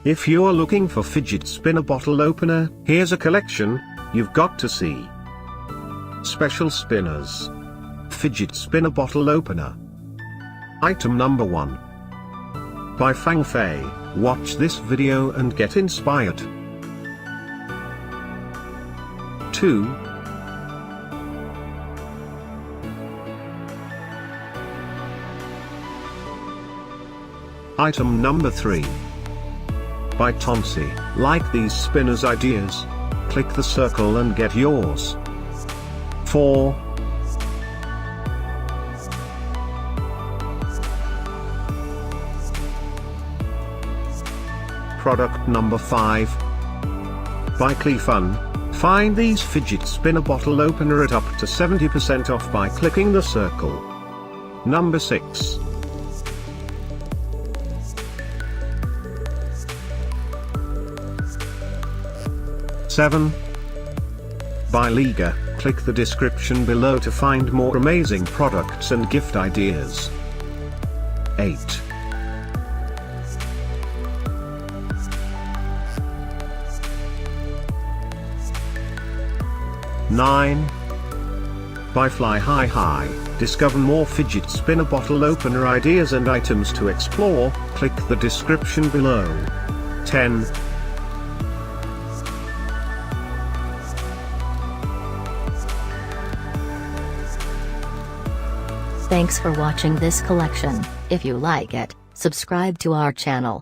If you're looking for fidget spinner bottle opener, here's a collection you've got to see. Special spinners. Fidget spinner bottle opener. Item number 1. By Fangfei. Watch this video and get inspired. 2. Item number 3. By Tonsee. Like these spinners' ideas? Click the circle and get yours. 4. Product number 5. By Cleefun. Find these fidget spinner bottle opener at up to 70% off by clicking the circle. Number 6. Seven. By Liga. Click the description below to find more amazing products and gift ideas. 8. 9. By Fly High High. Discover more fidget spinner bottle opener ideas and items to explore. Click the description below. 10. Thanks for watching this collection. If you like it, subscribe to our channel.